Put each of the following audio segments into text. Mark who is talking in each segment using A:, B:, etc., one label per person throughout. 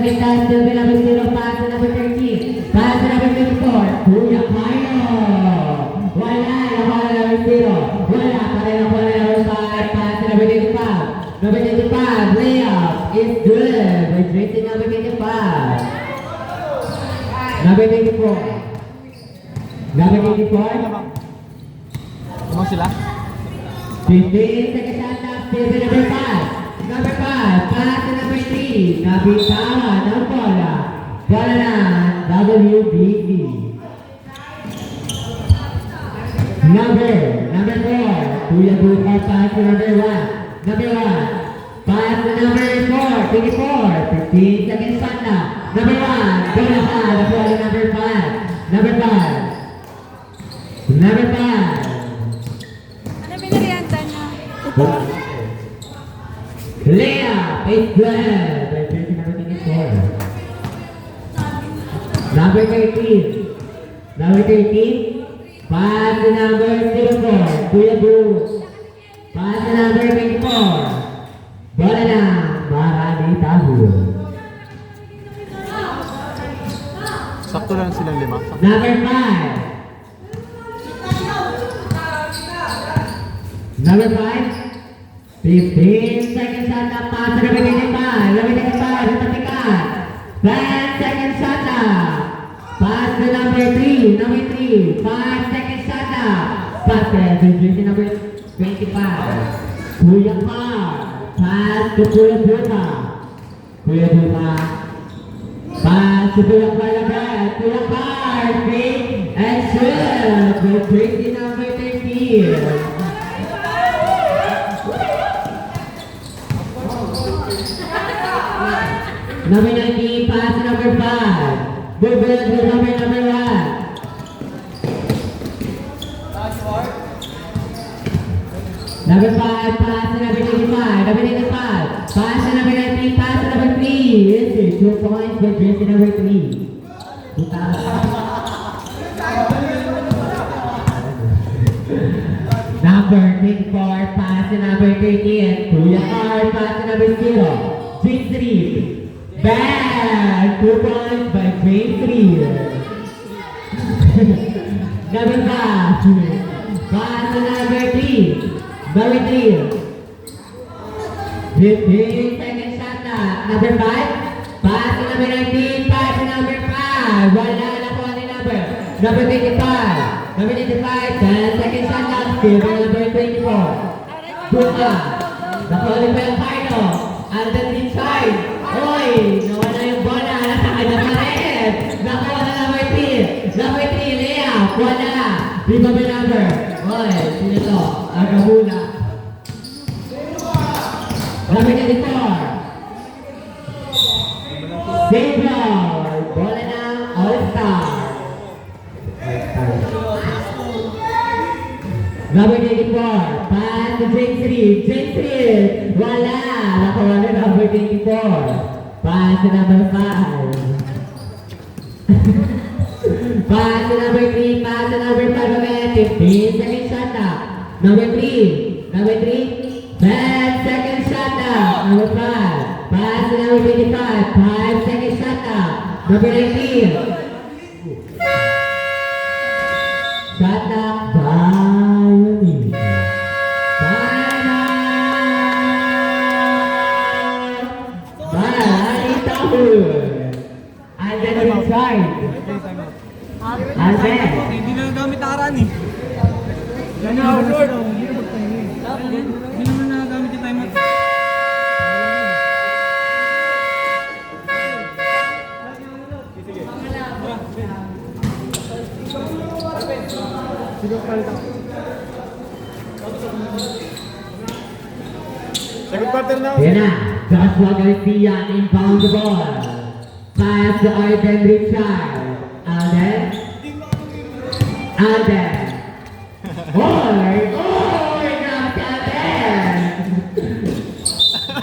A: second time, still be number 0, pass to number 13. Pass to number 54, Kuya Carlo. Wala, nawala number 0. Wala, pareho na po na number 5. Pass to number 25. Number 25, layup is good. We're tracing number 25. Number 24. Number 24.
B: Ano sila?
A: 15 second shot up, still be number 5. Number 5, pass to number 3. Nabitawa ng bola. Bola na, WBC. Number 4, Kuya Buka, pass to number 1. Number 1, pass to number 4, 24. 15 seconds shot na. Number 1, bola ka, the bola number 5. Number 5. Number 5.
C: Ano binarianta niya?
A: Layup is good by jersey number 24. Number 13. Number 13. Pass to number 04. Kuya Bruce. Pass to number 24. Bola na. Marami tayo.
B: Sakto lang silang 5.
A: Number 5. Number 5. 15 seconds shot up, pass to number 25. Number 25, Hutatikan. 10 seconds shot up. Pass to number 3. Number 3. 5 seconds shot up. Pass to jersey number 25. Kuya Mar. Pass to Kuya Buka. Kuya Buka. Pass to Kuya Mar. Kuya Mar. Fake and shoot. With jersey number 13. Number 19, pass to number 5. Good with number 1. Number 5, pass to number 85. Number 85, pass to number 19, pass to number 3. Yes, 2 points for jersey number 3. Number 24, pass to number 13. Kuya R, pass to number 0. James Reed. Bad! 2 points by James Reed. Number 5. Pass to number 3. Number 3. 15 seconds shot na. Number 5. Pass to number 19. Pass to number 5. Wala na po ang number. Number 25. Number 25. 10 seconds shot na. Still number 24. Buka. Nakaulit pa yung Carlo. Under the side. Oy! Nawala yung bola. Nasa kanya pa rin. Nakuha na number 3. Number 3, layup. Wala. Di ba may number? Oy, sino to? Agahula. Number 24. Savior. Bola ng All-Star. Number 24. Pass to James Reed. James Reed. Wala. Nakuha na number 24. Pass to number 5. Pass to number 3. Pass to number 5 again. 15 seconds shot na. Number 3. Number 3. 10 seconds shot na. Number 5. Pass to number 25. 5 seconds shot na. Number 19. Shot na. Alvin!
B: Hindi na nagamit na karaan eh. Yan yung outdoor. Hindi naman nagamit yung timer. Second quarter na.
A: Yan na. Joshua Garcia inbound the ball. Pass to Arden Richard. Alden. Alden. Oy! Oy! Grabe Alden!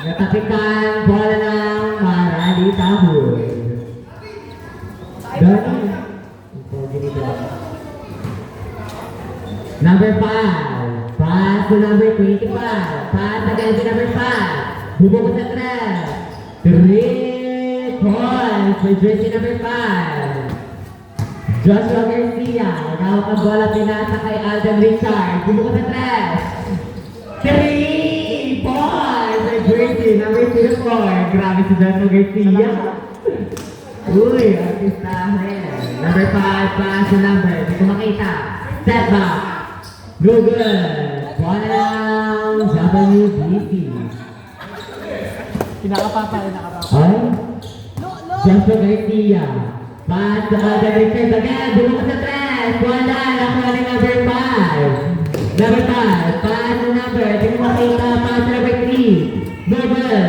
A: Natapikan bola ng Marali Tahoy. Number 5. Pass to number 25. Pass again to number 5. Bubuk sa 3. 3 points for jersey number 5. Joshua Garcia, hawak ang bola, pinasa kay Alden Richard. Bumuka sa 3 points for jersey number 04. Grabe si Joshua Garcia. Uy, artistahin. Number 5, pass the number. Hindi ko makita. Step back. No good. Bola lang. WBC.
B: Kinakapapa.
A: Ay? Joshua Garcia. Pass to Alden Richard again. Bumuka sa 3. Bola. Nakuha ni number 5. Number 5. Pass the number. Hindi ko makita. Pass to number 3. No good.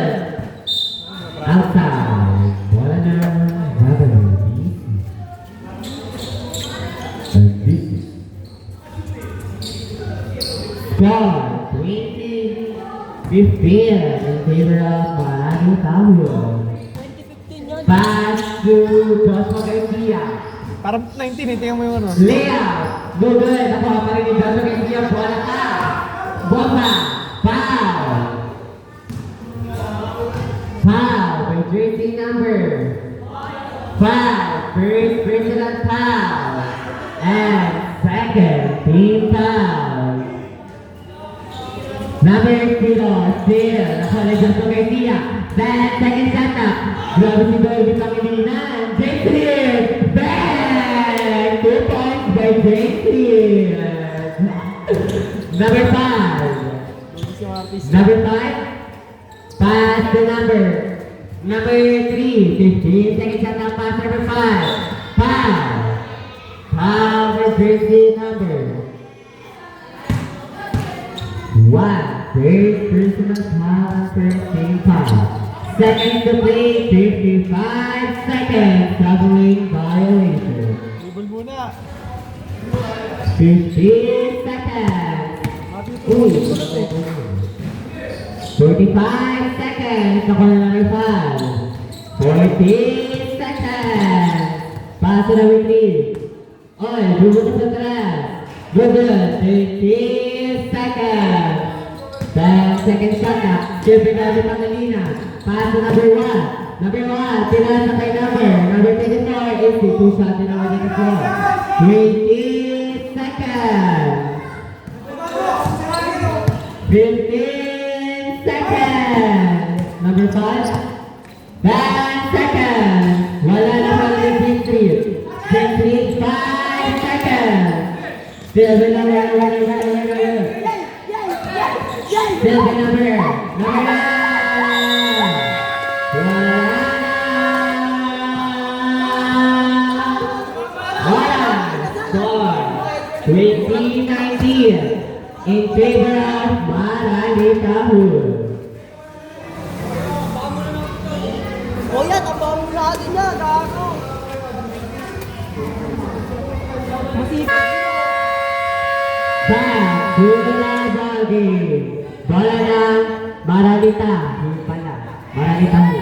A: Outside. Bola lang. Score 20-15 in favor of Marami Tayo.
C: 2015 yun.
A: Pass to Joshua Garcia.
B: Parang 19 eh, tingnan mo yung ano.
A: Layup. No good. Nakuha pa rin ni Joshua Garcia. Bola ka. Bomba. Foul. Foul by jersey number 5. First personal foul. And second team foul. Number 0, still, nakuha ni Joshua Garcia. Then, second setup. Grabe si Dolby Pangilinan. James Reed. Bang! 2 points by James Reed. Number 5. Number 5. Pass the number. Number 3. 15 second setup. Pass number 5. Foul. Foul for jersey number 1. First personal foul, first team foul. Second to play, 55 seconds. Traveling violation.
B: Dribble muna.
A: 15 seconds. Uy, 45 seconds. Nakuha na number 5. 14 seconds. Pass to number 3. Oy, bumuka sa 3. Good. 15 seconds. 10 seconds shot na. Siyempre namin Pangilinan. Pass to number 1. Number 1, pinasa kay number 24. 82 shot din naman dito po. 20 seconds. 15 seconds. Number 5. 10 seconds. Wala na pa rin Gentry. Gentry, 5 seconds. Still the number. Still the number. Number 2019 in favor of Marami Tayo.
D: Kuya, tabaw mo natin na, gago.
A: Back to the ball game. Bola ng Maranita. Yung pala. Maranita mo.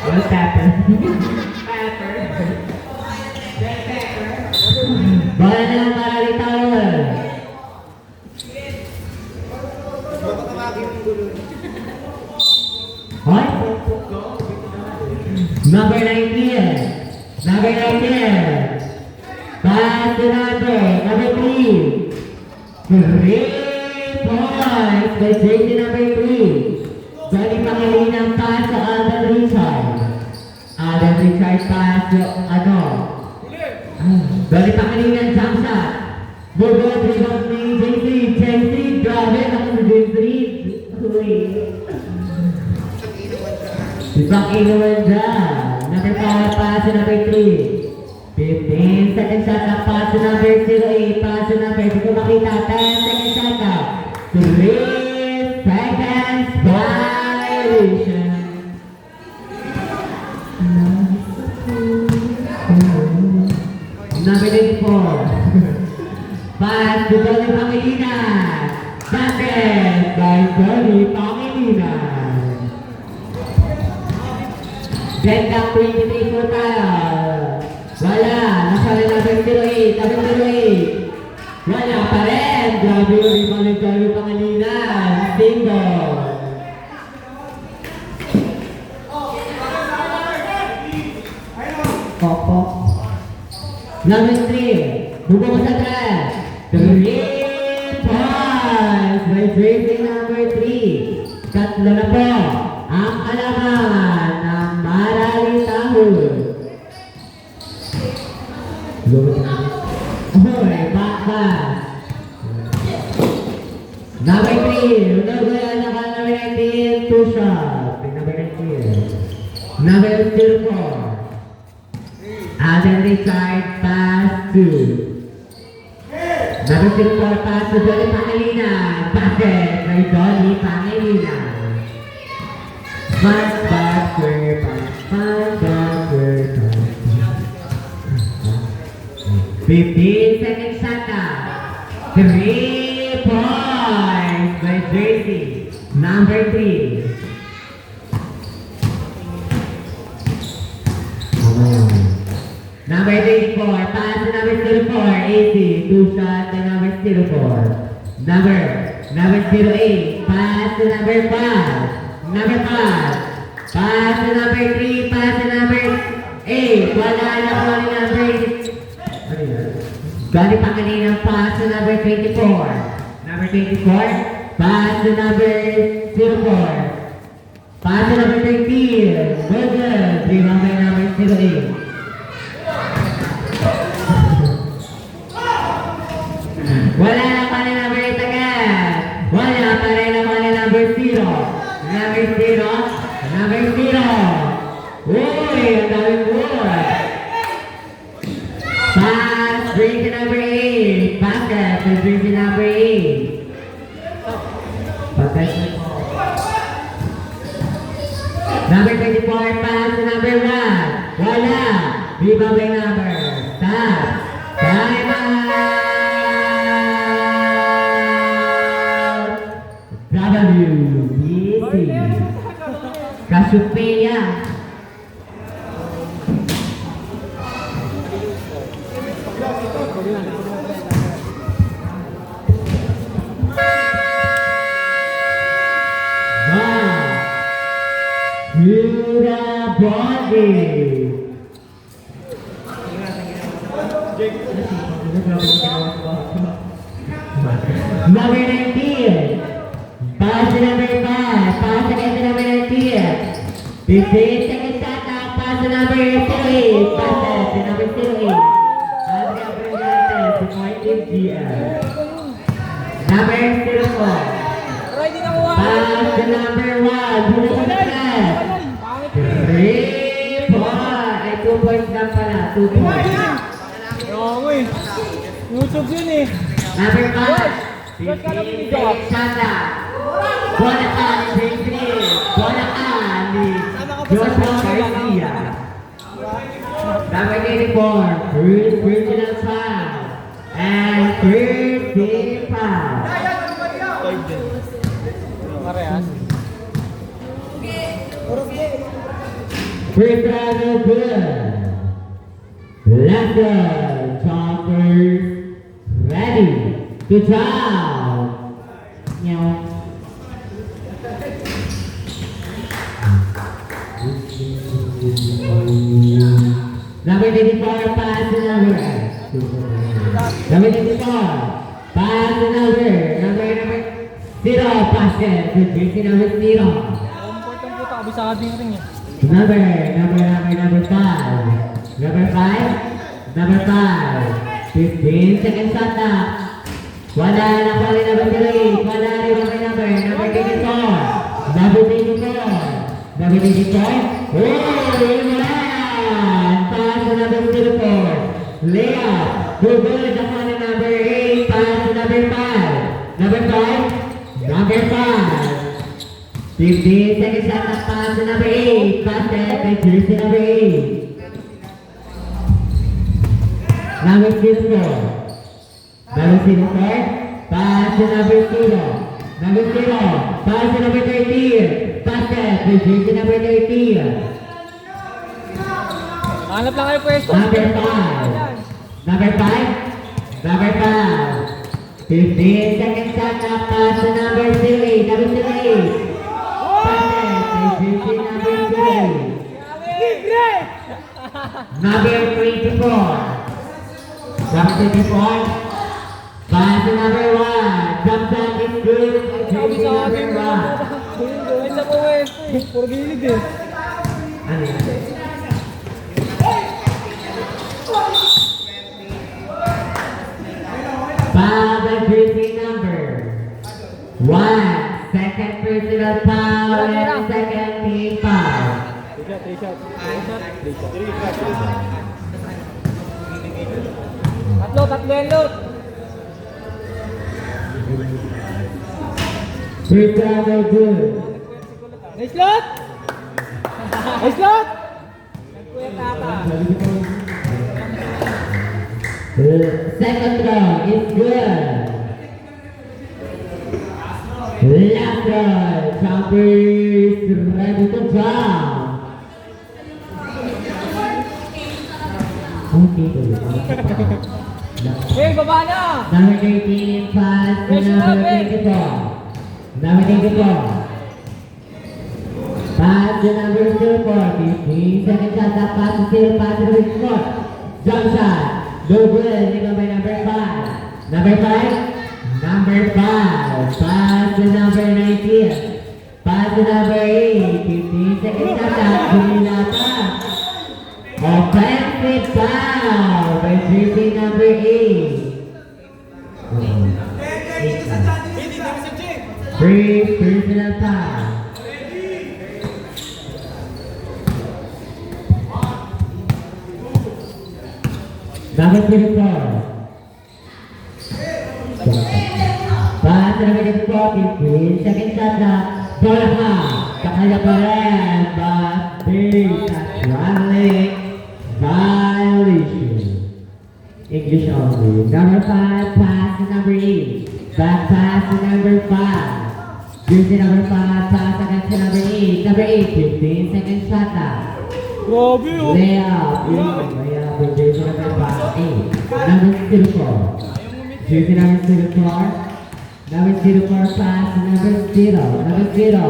A: All pepper. Bola ng Maranita. Hoy. Number 19. Number 19. Pass to number 3. 3 points by jersey number 3. Johnny Pangilinan pass to Alden Richard. Alden Richard pass to Johnny Pangilinan jump shot. Bugod, rebound ni James Reed. Grabe, ako si James Reed. Uy. Ibang inuwan dyan. Number 5 pass to number 3. 15 seconds shot na pass to number 08. Pass to number, hindi ko makita. 10 seconds shot na. 3 seconds violation. Number 84. Pass to Johnny Pangilinan. Basket by Johnny Pangilinan. Get back 23 for tayo. Wala, nasa number 08, number 08. Wala pa rin. Grabe yung rebound ng Johnny Pangilinan. Single. Popo. Number 3. Bubong sa 3. 3 points by jersey number 3. Tatlo na po ang alaman ng Marali Tahul. Hoy, backpass. Number 3. Unagulan na ka number 19. Two shot. Number 19. Number 04. Adam Richard, pass to. Number 64, pass to Johnny Pangilinan. Basket by Johnny Pangilinan. Pass basket, pass basket. 15 seconds shot clock. 3 points by jersey number 3. Number 34, pass to number 04, 80, two shot to number 04. Number 08, pass to number 5. Number 5, pass to number 3, pass to number 8. Wala na po ni number 8. Gani pa kanina pass to number 24. Number 24, pass to number 04. Pass to number 13. Good. Rebound by number 08. Wala na pa rin number 8 agad. Wala pa rin naman ni number 0. Number 0. Number 0. Uy, ang daming wood. Pass, jersey number 8. Basket, jersey number 8. Patay na po. Number 24, pass to number 1. Wala. Rebound by number. Stop. Time out. WBC Cassiopeia. Yura Body. Number 19. Pass to number 5. Pass again to number 19. 15 seconds shot clock. Pass to number 08. Pass to number 08. Andrea Brillantes to Martin GL. Number 04.
C: Ready na mo
A: Pass to number 1. Bulo ko na set. 3 points. Ay, 2 points lang pala. 2 points.
B: Oo eh. YouTube yun eh.
A: Number 5. 15 seconds shot clock. Bola ka ni Jeffrey. Bola ka ni Joshua Garcia. Number 84, first personal foul. And first team foul.
B: Parehas.
A: First round no good. London Choppers ready to draw. Meow. Number 84, pass to number. Number 84, pass to number 0, basket to jersey number 0.
B: Comfort ang puta, kabisado yung ring eh.
A: Number 5. Number 5. 15 seconds shot clock. Wala na po rin number 3. Wala rin number 24. Number 24. Number 24. Oh, wala! Pass to number 04. Layup. Good ako na number 8. Pass to number 5. Number 5. Number 5. 15 seconds shot clock. Pass to number 8. Basket by jersey number 8. Number 04. Number 04. Pass to number 0. Number 0. Pass to number 13. Basket by jersey number 13.
B: Hanap lang kayo pwesto.
A: Number 5. Number 5. Number 5. 15 seconds shot clock. Pass to number 08. Number 08. Basket by jersey number 08. Number 24. Number 24. Pass to number 1. Jump shot is good.
B: Sabi
A: Jersey
B: sa akin,
A: number 1.
B: Ay, sa po eh. Puro gilid eh.
A: Ano yan? Foul by jersey number 1. Second personal foul and second team foul.
B: Three shot. Tatlo yan, Lot.
A: First round are good.
B: Nice, Lot! Nice, Lot! Nagkwenta ka.
A: Second round is good. Last round, jumpers ready to jump. Okay,
B: Hey, baba na!
A: Number 13, pass to
B: Yes,
A: number
B: Robin.
A: 24. Number 24. Pass to number 24. 15 seconds shot, that pass to zero, pass to number 4. Jump shot. No good, taken by number 5. Number 5. Number 5. Pass to number 19. Pass to number 8. 15 seconds shot, that Guminata. Offensive foul by jersey number 8. Free personal foul. Number 24. Pass to number 24. 15 seconds shot na bola. Kakaya pa rin. But big at traveling. Violation. English only. Number 5, pass to number 8. Back pass to number 5. Jersey number 5, pass against to number 8. Number 8, 15 seconds shot na.
B: Grabe, oh.
A: Layup. Layup with jersey number 5, 8. Number 04. Jersey number 04. Number 04, pass to number 0. Number 0.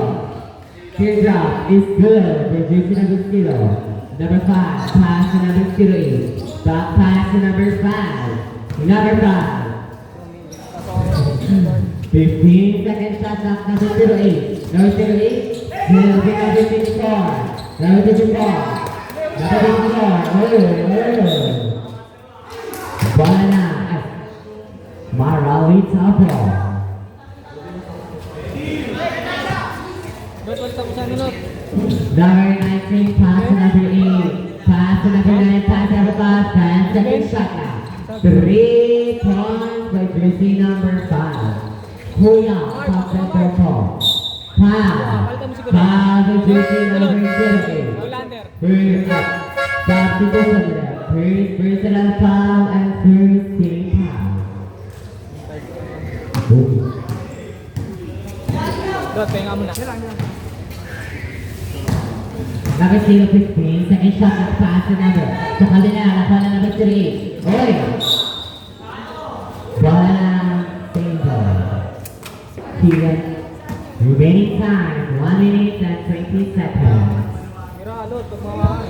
A: Teardrop is good with jersey number 0. Number 5, pass to number 08. Back pass to number 5. Number 5. 15 seconds shot clock, number 08. Number 08. Will be number 54. Number 54. Number 54. Bola na. Marawi Tapo.
B: Lot, wala tapos sa minut.
A: Number 19, pass to number 8. Pass to number 9, pass to number 5. 10 seconds shot clock. 3 points by jersey number 5. Kuya, top center foul. Foul. Foul by jersey number 08.
B: Holander.
A: First up. Substitution there. First personal foul and first team foul.
B: Lot, pahinga muna.
A: Number 015, second shot at pass to number. Sa kanila, nakuha na number 3. Oy! Bola na single. Here, remaining time, 1 minute and 20 seconds.
B: Mira, Lot, pag mawakan.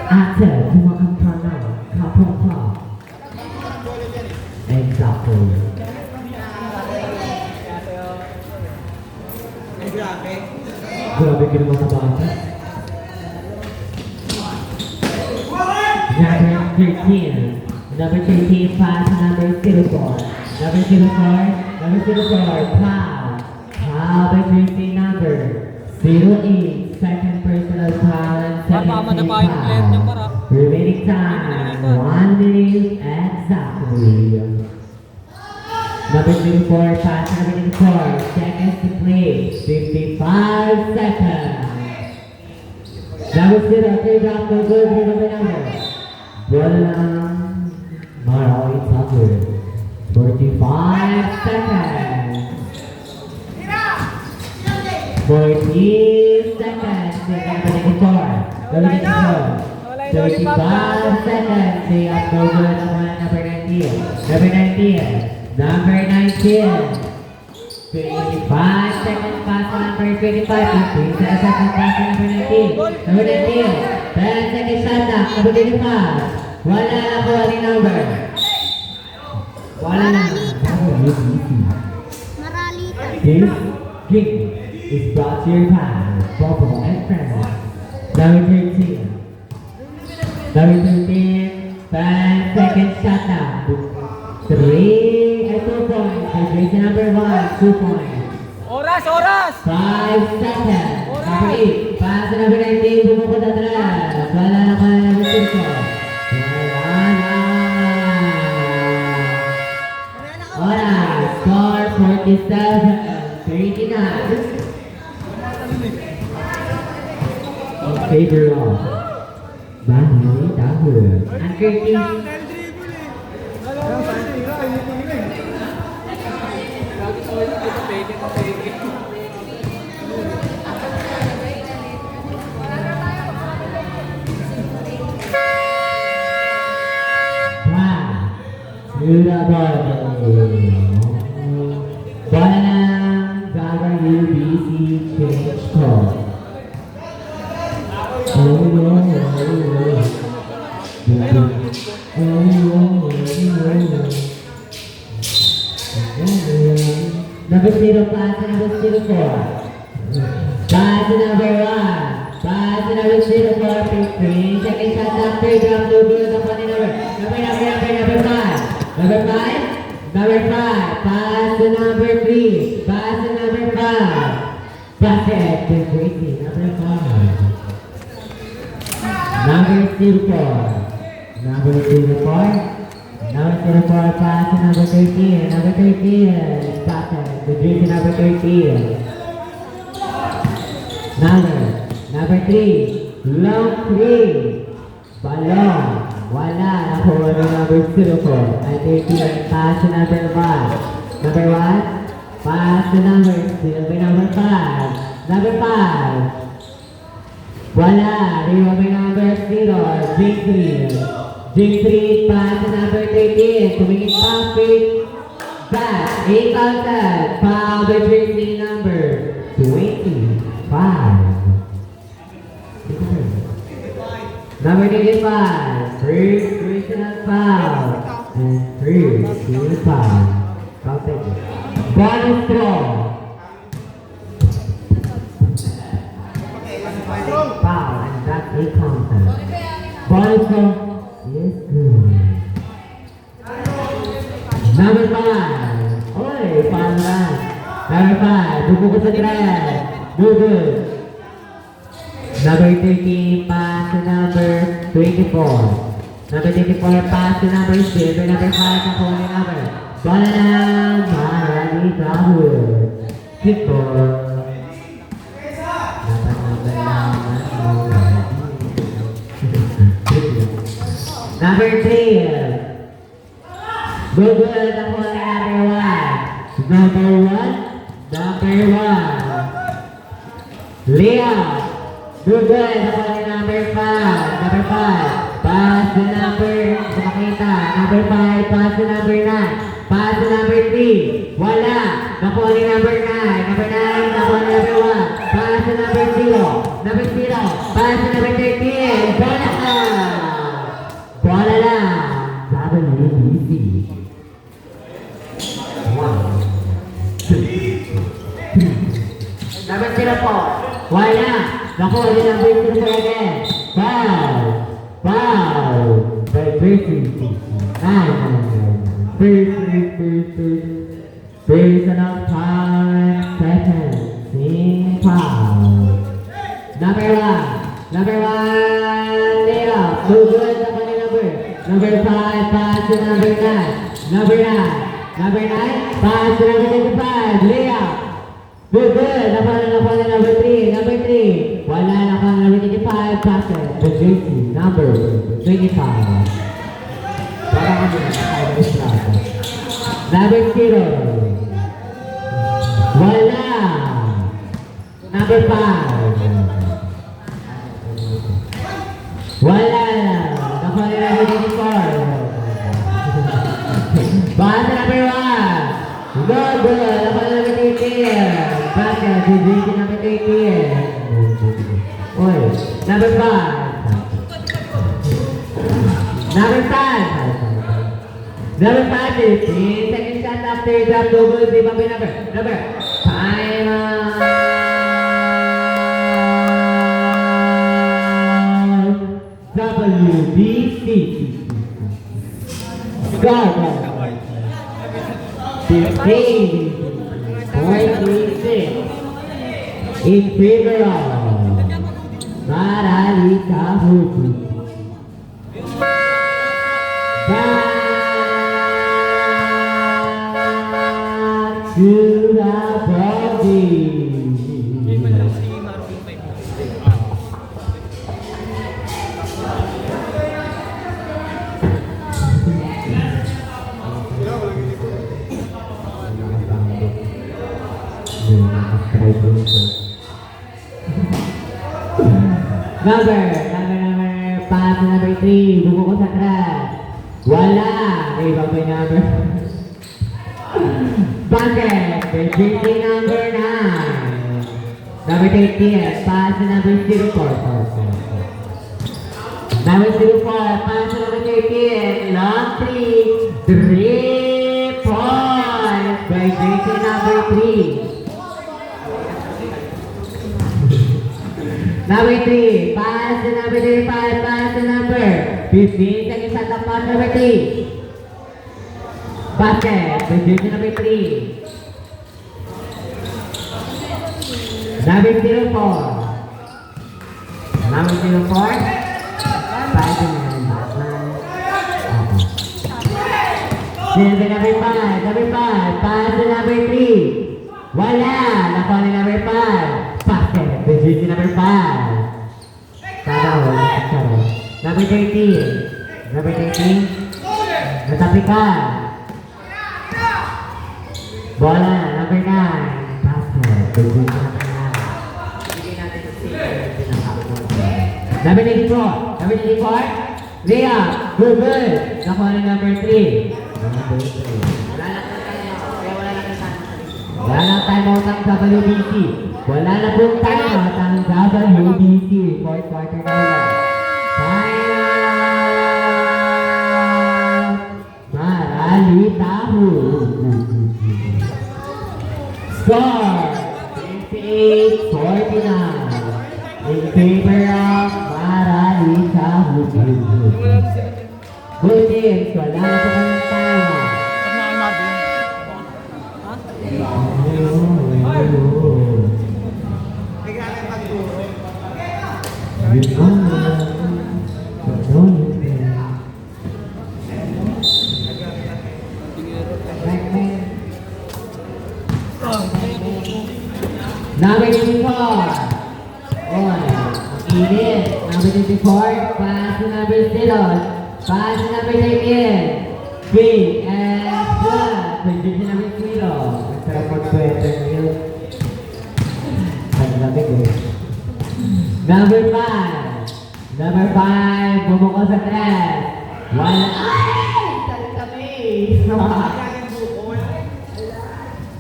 A: After tumakan na, kapong pa. Exactly. Grabe ka naman sa bata. Number 13. Number 13, pass to number 04. Number 04. Number 04, foul. Foul by jersey number 08. Second personal foul and second
B: Tama na
A: team
B: pa yung player niya, para.
A: foul. Remaining time, 1 minute exactly. Number 24, pass to number 24. Seconds to play. 55 seconds. Number 0, teardrop, no good, number. Bola Marawi Tapo. 45 seconds. 14 seconds. Number 94. Number 94. 35 seconds. They have no good on number 19. Number 19. Number 19. 25 seconds pass pass to number 25. 15 seconds on pass to number 19. Number 19. 10 seconds shot clock. Number 25. Wala na po ang number. Wala na.
D: Maralitan.
A: This game is brought to you by Bobo and Friends. Number 13. Number 13. 10 seconds shot clock. 3 and 2 points. Hydration number 1, 2 points.
B: Oras, oras!
A: 5 seconds. Number 8. Pass to number 19. Bumukod atras. Wala na ka na number 6. Wala na. Oras. Score 47-39. In favor of Bani Dahul. And 13. Bola ng Gaga UBC change call. Number 0 pass to number 04. Pass to number 1. Pass to number 04. 15 seconds shot clock. Third round, no good. Number 5. Number 5. Number 5. Pass to number 3. Pass to number 5. Pass it to Gracie. Number 5. Number 04. Number 04. Number 04 pass to number 13. Number 13. Pass it to Gracie. Number 13. Number 3. Long 3. Balong. Wala. Nakuha ng number 04. At 13. Pass to number 1. Number 1. Pass to number 5. Number 5. Wala. Reward by number 0. J3, pass to number 13. Tumingin pa, straight back. 8 outside. Foul by jersey number 25. Number 25. First personal foul. And first foul. Foul taken. Bonus throw. Foul, and that's a counter. Bonus throw is good. Number 5. Oy, foul run. Number 5. Buko ko sa track. Good. Number 13, pass to number 24. Number 24, pass to number 6. Number 5, ang huli number. Bola ng Marani Dahul. Hit ball. Number 3. Google, ang huli number 1. Number 1. Number 1. Leo. Google, ang number 5. Number 5. Pass to number, makita. Number 5, pass to number 9. Pass to number 3. Wala. Nakuha ni number 9. Number 9, nakuha ni number 1. Pass to number 0. Number 0. Pass to number 13. Bola na. Bola lang. Sabi ni UBC. 1, 2, 3. Number 0 po. Wala. Nakuha ni number 0 again. Foul. Foul. By Gracie. 9. Personal time. Seconds. Sing foul. Number 1. Number 1. Leo. Good. Number 5. Pass to number 9. Number 9. Number 9. Pass to number 25. Leo. Good. Nakuha na number 3. Number 3. Wala na kang number 25. Pass it. The jersey. Number 25. Parang kami na. Number 0. Wala. Number 5. Wala. Nakuha na number 24. Pass to number 1. Good. Nakuha na number 18. Basket. jersey number 13. Oy, number 5. Number 5. Number 5, 15 seconds shot after drop double, di ba may number? Time out. WBC. Go. 15.36 in favor of Maralita Hutu. Back to the body. Number, pass number 3, bumuko sa track. Wala, iba pa yung number. Basket, jersey number 9. Number 13, pass number 04. Number 04, pass number 13, long 3 points by jersey number 3. Number 3, pass to number 35, pass to number 15 seconds at the pass number 3. Basket, position number 3. Number 04. Number 04. Pass to number 5. Number 5, pass to number 3. Wala, nakuha ni number 5. Basket, position number 5. Number 13. Number 13. Natapi ka. Bola, number 9. Basket, position number 9. Number 84. Number 84. Leah, good. Nakuha ni number 3. Wala lang timeout ang WBC. Wala na pong timeout ang WBC. Fourth quarter na ulit. Timeout! Maralita Hutu. Score! 58-49. In favor of Maralita Hutu. Good teams. Wala na po kayong timeout. Number 24. Init. Number 24. Pass to number 0. Pass to number 13. Big and flat. Position number 0. Sarap mag-sweater nyo. Ang lamig eh. Number 5. Number 5. Bumuko sa tres. Wala. Ay! Tali-tabi.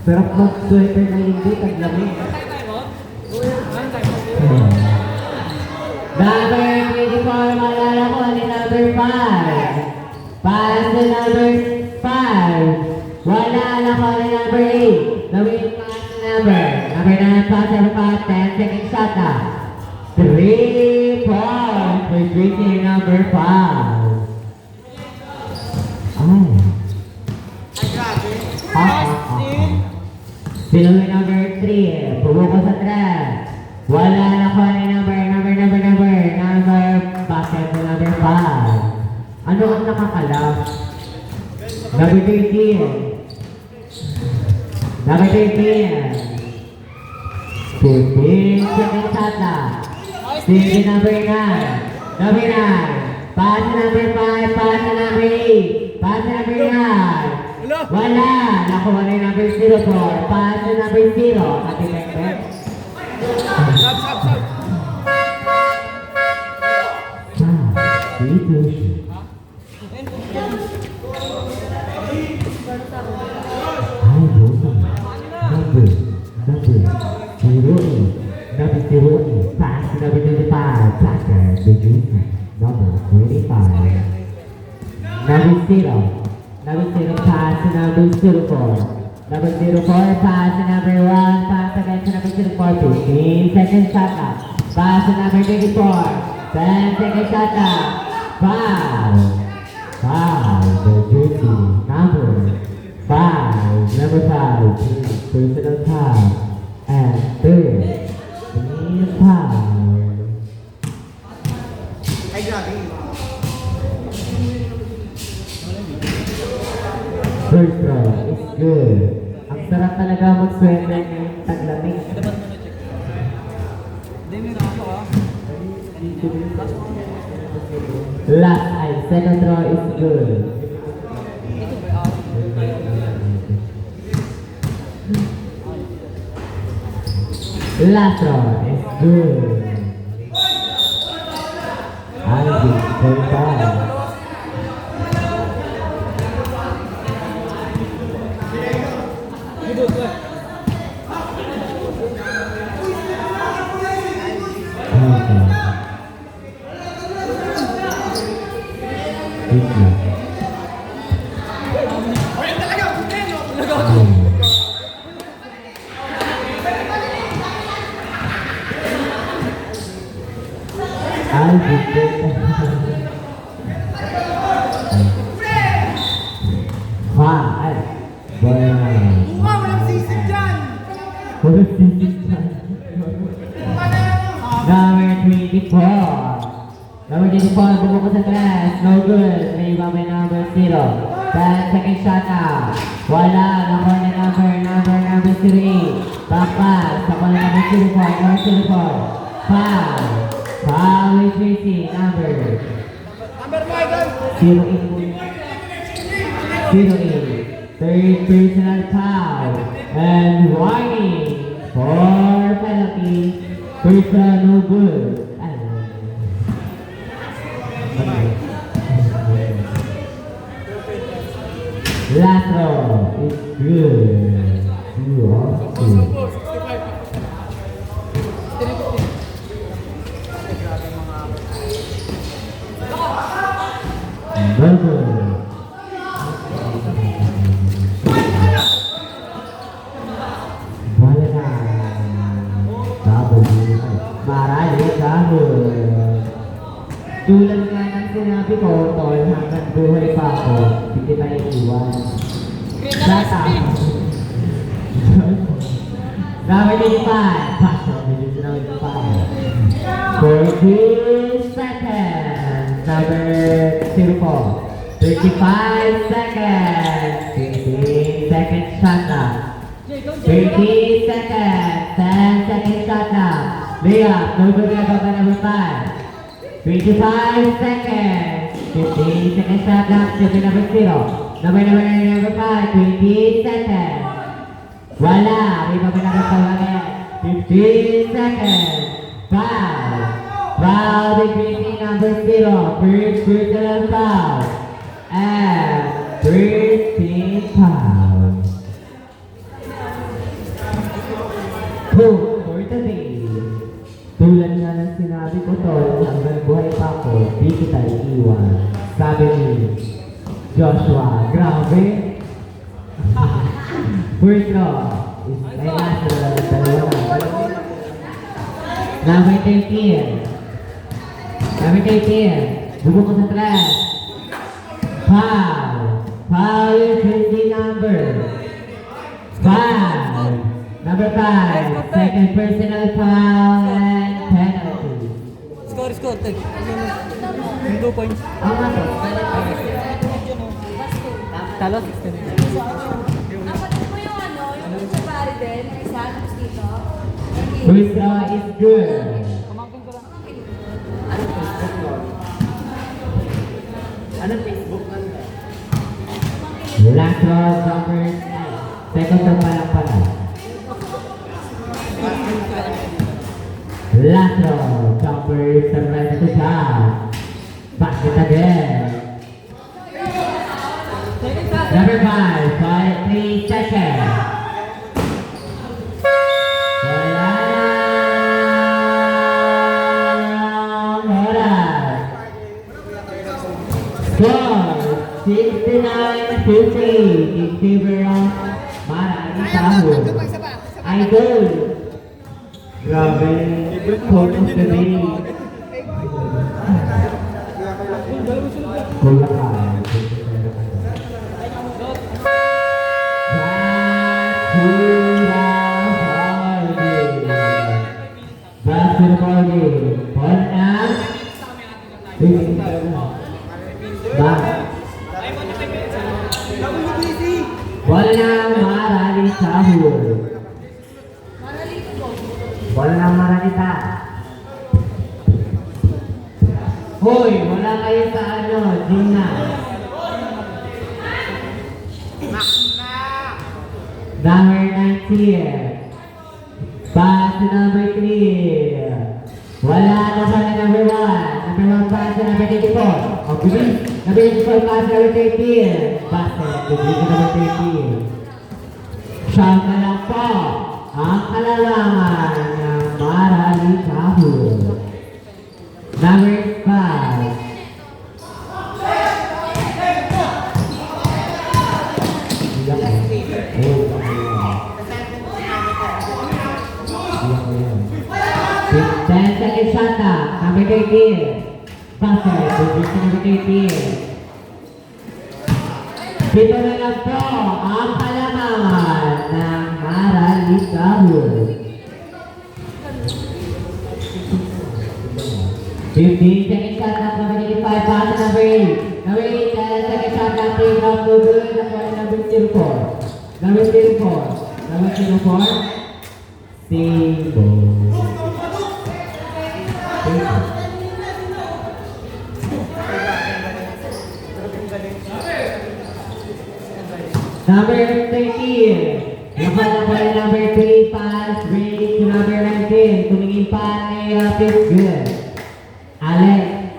A: Sarap mag-sweater na hindi. Ang lamig. Number 24. Malala ko ni number 5. Pass to number 5. Wala na ko ni number 8. Gawin pass to number. Number 9 pass number 5. 10 seconds shot na. 3 points for drinking number 5. Ay. Sino may number 3? Pumuko sa tres. Wala na ko ni number basket to number 5. Ano ang nakakalap? Number 13. Number 13. 15 seconds shot na. Sige number 9. Number 9. Pass to number 5. Pass to number 8. Pass to number 9. Wala. Nakuha na yung number 04. Pass to number 0. Ati Pekpek.
B: Sab.
A: Number 0, pass to number 25, Tucker, the junior. Number 25. Number 0, pass to number 04. Number 04, pass to number 1, pass again to number 04, 15 seconds shot clock. Pass to number 24, 10 seconds shot clock. Foul, the jersey, number 5, personal foul, and third, team foul.
B: Ay, grabe.
A: First throw is good. Ang sarap talaga mag-sweater ng taglamig.
B: Hindi, may nakaso ka.
A: Last and second throw is good. Last throw is good. Alvin, point foul.
B: Walang sisig dyan!
A: Number 24. Number 24, bumukod sa tres. No good. May iba may number 0. 10 second shot now. Wala. Number 3. Back pass. Ako na number 04. Number 04. Foul. Foul with Tracy. Number
B: Number 5,
A: 08. Third personal foul. And warning for penalty. First no good. Last row is good. 2-2. Burger. Bala na. Marami kahon. Tulad nga ng sinabi ko, tol, hanggang buhay pa ako, hindi tayo iwan. Shut up! Number 85, pass number 85. 40 seconds. Number 04. 35 seconds. 15 seconds shot now. 30 seconds. 10 seconds shot now. Leah, no good na ba number 5? 25 seconds. 15 seconds shot now. Number 0. Number 5. 20 seconds. Wala. May pagkakabot again. 15 seconds. Foul. Foul decreasing number 0. First personal foul. And first team foul. Boom for today. Tulad nga ng sinabi ko to, hanggang buhay pa ako, di kita iiwan. Sabi ni Joshua, grabe. First row is may last dalawa na. Number 13. Number 13. Bubuk ko sa tres. Foul. Foul is 20 number. Foul. Number 5. Second personal foul and penalty.
B: Score, take. Yung 2 points.
A: Ang ano?
B: Talo, 16.
C: Napatid mo yung ano, yung sa pare din, yung isa, tapos dito.
A: First row is good.
B: Kamangkin ko lang.
A: Anong Facebook ka? Last row, number 9. Second row pa lang pala. Last row, number 7 to shot. Back it again. Number 5, 3 seconds. Wala. 50 in favor of Marami Sahur. Idol. Grabe. Quote of the day. Kuya ka. Basketball game. Ball na. Ball na Marami Sahur.
C: Maralito po.
A: Ball na Maranita. Hoy, wala kayo sa ano, Gina. Number 19. Pass to number 3. Wala na pa na number 1. Number 1 pass to number 24. O, bilis. Number 24 pass to number 13. Basket. Bilis to number 13. Siyang na lang po ang kalalaman ng Marami Sahur. Number 5. Ten seconds shot na. Number 13. Basket. Bilis to number 13. Dito na lang po ang kalalaman ng Marami Sahur. 15 seconds shot na number 85, pass to number 8. Number 8, 10 seconds shot na play from the good na po number 04. Number 04. Number 04. Single. Number 13. Nakala pa rin number 3, pass, break to number 19. Tumingin pa, layup is good. Alex.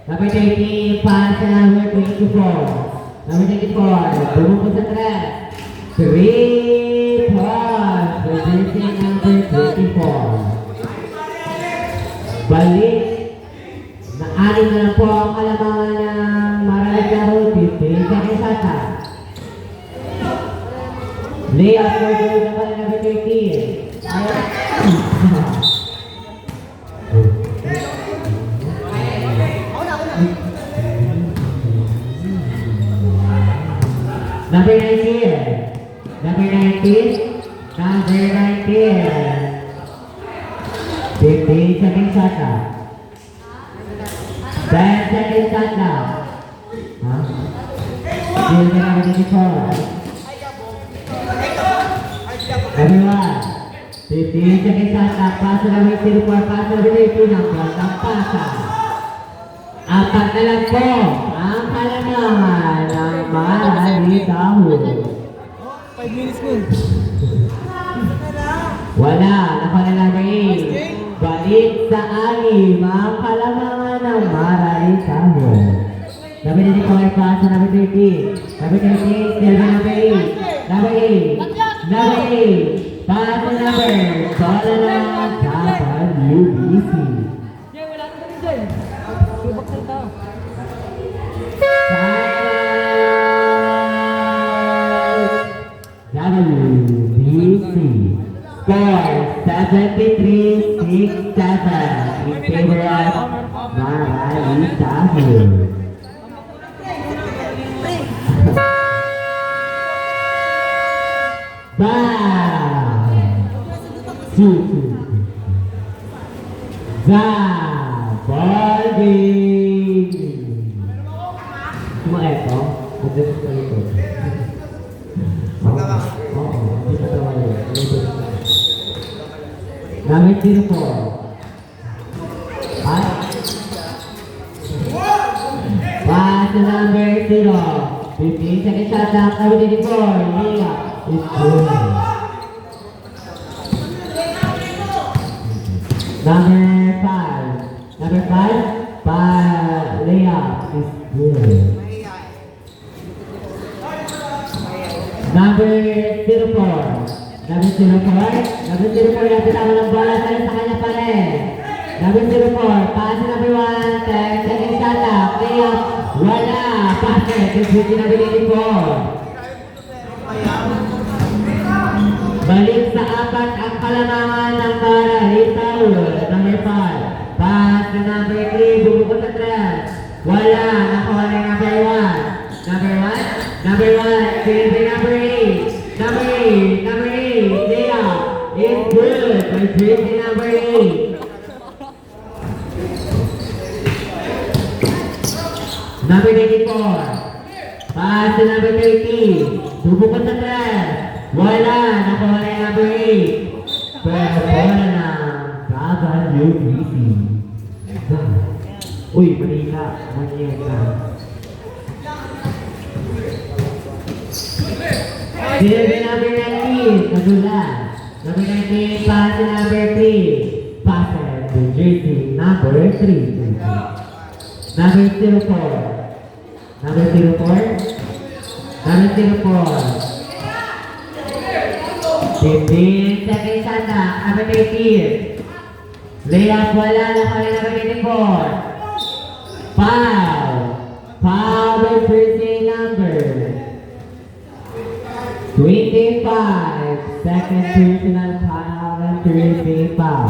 A: Number 13, pass to number 24. Number 24, bumukod sa trap. 3 pass, producing number 24. Balik. Na-anim na lang po ang kalamangan ng Marami Sahur. 15 seconds ata. Layup for goal na pala number 13. Number 19. Number 19. Number 19. 15 seconds shot na. 10 seconds shot na. Ha? Still ka number 24. Everyone, 15 seconds shot na. Pass na number 04. Pass na number 18. Ang platang pasa. Apat na lang po ang kalanahan ng Marami Sahur.
B: 5 minutes mo.
A: Wala, napanalagay. Balik sa anim ang kalanahan ng Marami Sahur. Number 24, pass na number 13. Number 13, still by number 8. Number 8. Number 8. Pass na number. Bola na dapat UBC.
B: Jay, wala ka rin dyan. Subak sa tao.
A: WBC. Score 73-67 in favor of Marami Sahur. Ball game. Cuma ito, ada sa ito. Oo, hindi pa tayo. Number 04. Pass to number 0. 15 seconds shot na number 24. Yeah, it's good. Number 5. Number 5. Layup is good. Number 04. Number 04. Number 04 na tinawa ng bola sa kanya pa rin. Number 04. Pass to number 1. 10 seconds shot na. Layup Wala. Basket. Switch na binili po. Balik sa apat ang kalamangan ng para. Litaw. Number 5. Pass to number 3. Bubukot sa 3. Wala. Nakuha na yung number 1. Number 1. Number 1. Silver number 8. Number 8. Number 8. Layup. It's good. By jersey number 8. Number 94. Pass to number 30. Bubukot sa 3. Wala. Nakuha na yung number 8. Pero bola na. WBC. Uy, mali ka. Mali ka. Silver number 19. Nadulas. Number 19. Pass to number 3. Passer to jersey number 3. Number 04. Number 04. Number 04. 15 seconds ata. Number 13. Layup wala na kami number 24. Foul. Foul by jersey number 25. Second personal foul and jersey foul.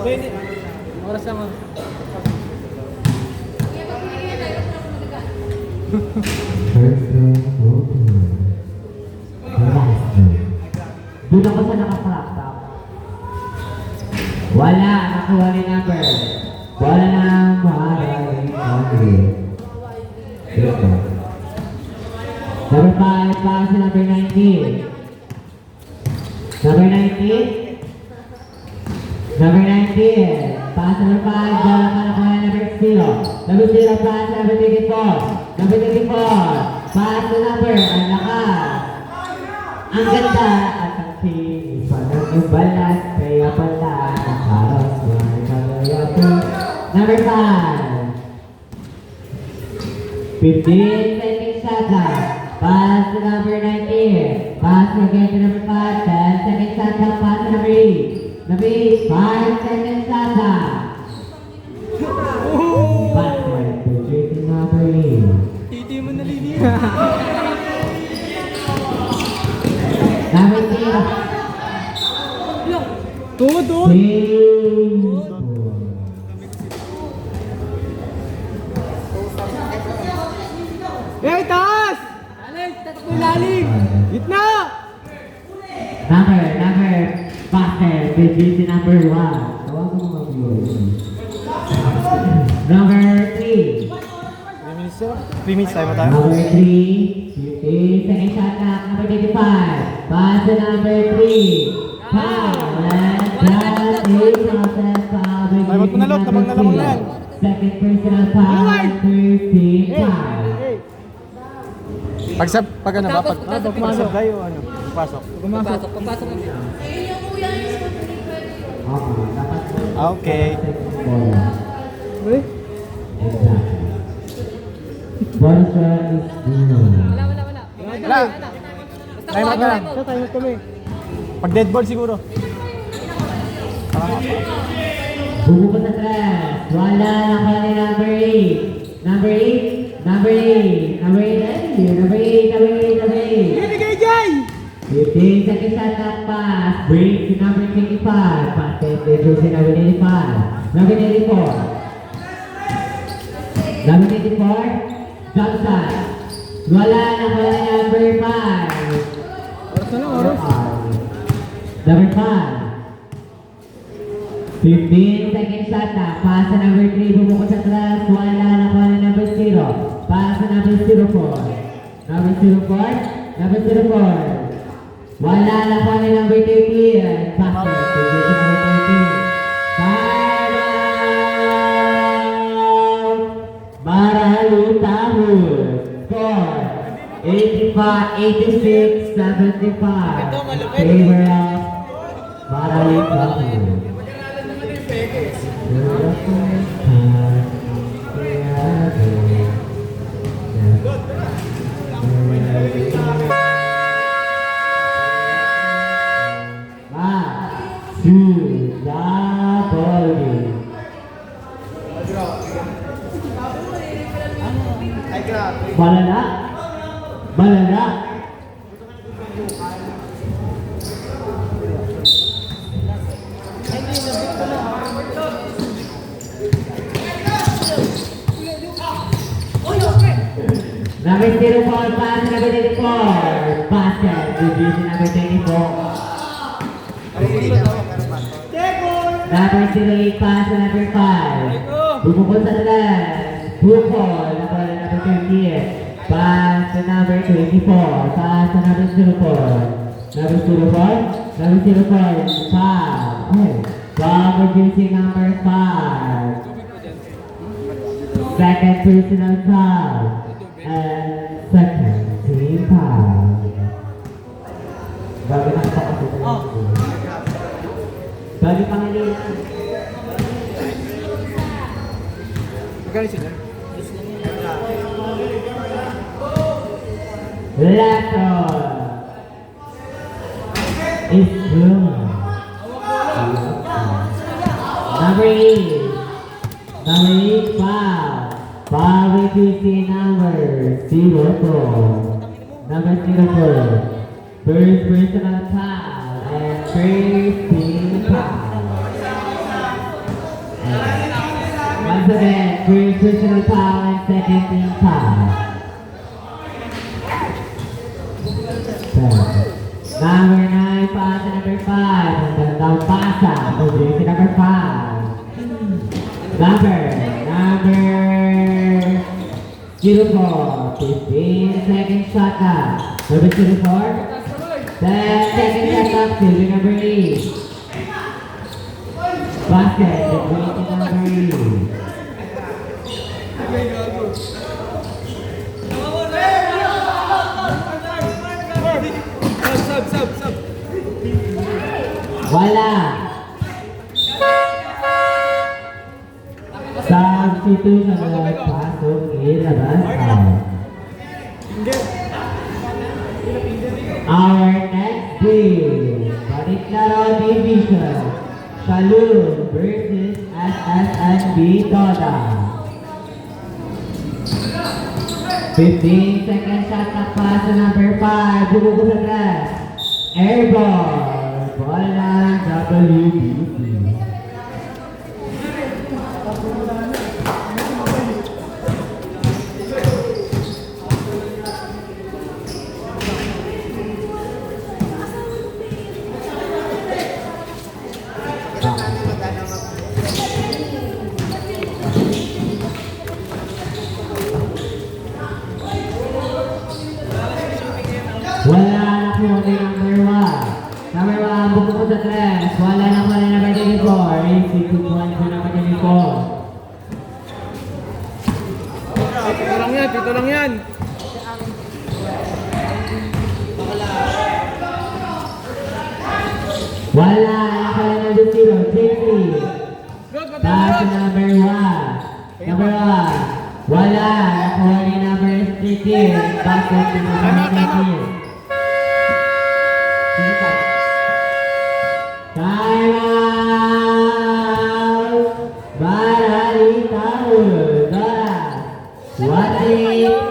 B: Pwede. Oras naman.
A: First row, last row. Doon ako sa naka-flap-top. Wala, nakuha ni number. Wala na maaaring number. Ito. Number 5, pass to number 19. Number 19. Number 19. Pass number 5, bola ka nakuha ni number 0. Number 0, pass number 24. Number 24. Pass to number, ang lakas. Ang ganda at ang team. Parang yung balat, kaya pala nakaros mo ang kagaya po. Number 5. 15 seconds shot clock. Pass to number 19. Pass again to number 5. 10 seconds shot clock. Pass to number 8. Number 8. 5 seconds shot clock. Pass to number 8.
B: Titi mo naliliyan.
A: Number 0.
B: Tuod. Eh, taas! Lalim, tatakbo yung lalim! Gitna!
A: Number, passer, BGC number 1. Tawag mo mga viewers. Number 3.
B: 3 minutes tayo tayo.
A: Number 3. 15 second shot clock. Number 25. Pass to number 3. Foul. And that is process foul.
B: Ay, wag mo na lock, lamang na yan.
A: Second personal foul. 13 foul.
B: Pag ano ba? Pag sablay o ano? Pasok.
C: Papasok na siya. Ayun yung kuya yung spot ni
A: Okay, dapat
B: Okay.
A: bola.
B: Uy?
A: Exactly. Bonus round is zero.
B: Wala. Time out na lang. Time out kami. Pag dead ball siguro.
A: Bubukod sa tres. Wala na ka ni number 8. Number 8. Number 8. Number 8. Number 8. Number 8. Number 8.
B: Hindi kay Jay!
A: 15 seconds shot clock pass. Break to number 25. Pass to the number 85. Number 84. Number 84. Jump shot. Wala na ka ni number 5.
B: Oras na lang, oras.
A: Number 5. 15 seconds shot clock. Pass to number 3. Bumukod sa class. Wala na ka ni number 0. Pass to number 04. Number 04. Number 04. Wala na ka ni number 13. Pass to number 13. Time out! Maralutahu. Score 86-75. Favor of Maralutahu. Back to the body. Number 04, pass number 24. Basket, division number 24. Number 08, pass number 5. Bumukol sa talas. Bukol, number 30. Pass to number 24. Pass to number 04. Number 04. Number 04. Foul. Okay. Foul producing number 5. Second personal foul. And second team foul. Bago na pa kasi ito. Bago pangilinan.
B: Magkano sila?
A: Left on. Is good. Number 8. Number 8 foul. Foul reducing number 04. Number 04. First personal foul and first team foul. Once again, first personal foul and second team foul. Number 9, pass to number 5. And then down pasa. Producing number 5. Number 04. 15 second shot clock. Number 04. 10 second shot clock. Silver number 8. Basket. Producing number 8.
B: Sub.
A: Wala. Substitution na pasok ilabas out. Our next game, Baliklaro Division, Shalom versus SSNB Toda. 15 second shot na pass to number 5, bumuko sa grass. Airball. Bola WBC. Wala na po ni number 1. Number 1, buko ko sa tres. Wala na po ni number 24. Easy 2 points for number 24.
B: Dito lang yan.
A: Wala na po ni number 0. Jeffrey. Pass to number 1. Number 1. Wala na po ni number 13. Pass to number 13. Time out! Baralitaw! Dora! 1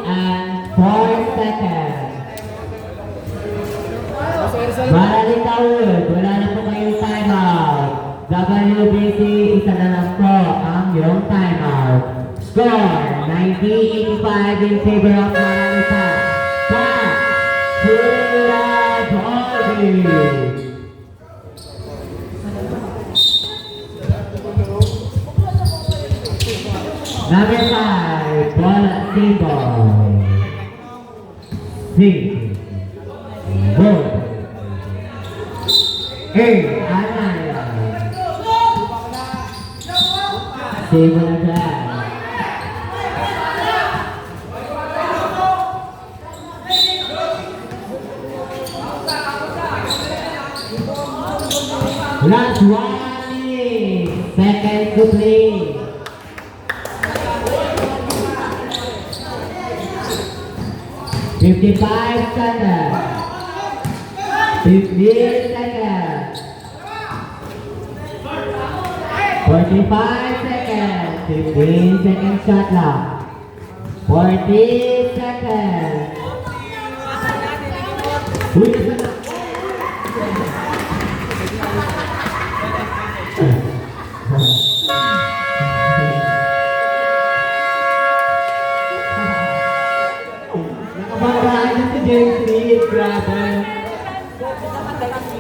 A: and 4 seconds. Baralitaw! Wala na po kayong time out. WBC, isa na lang po ang iyong time out. Score 1985 in favor of Baralitaw. Pass! Sula Bobby! Number 5, ball at single. 6, vote. 8, Anaya. Single na dyan. Last 1 minute. Seconds to play. $55 seconds. 15 seconds. 45 seconds. 15 seconds shot clock. 40 seconds. Uy, nasa na. Nakabanggaan na si James Reed, grabe.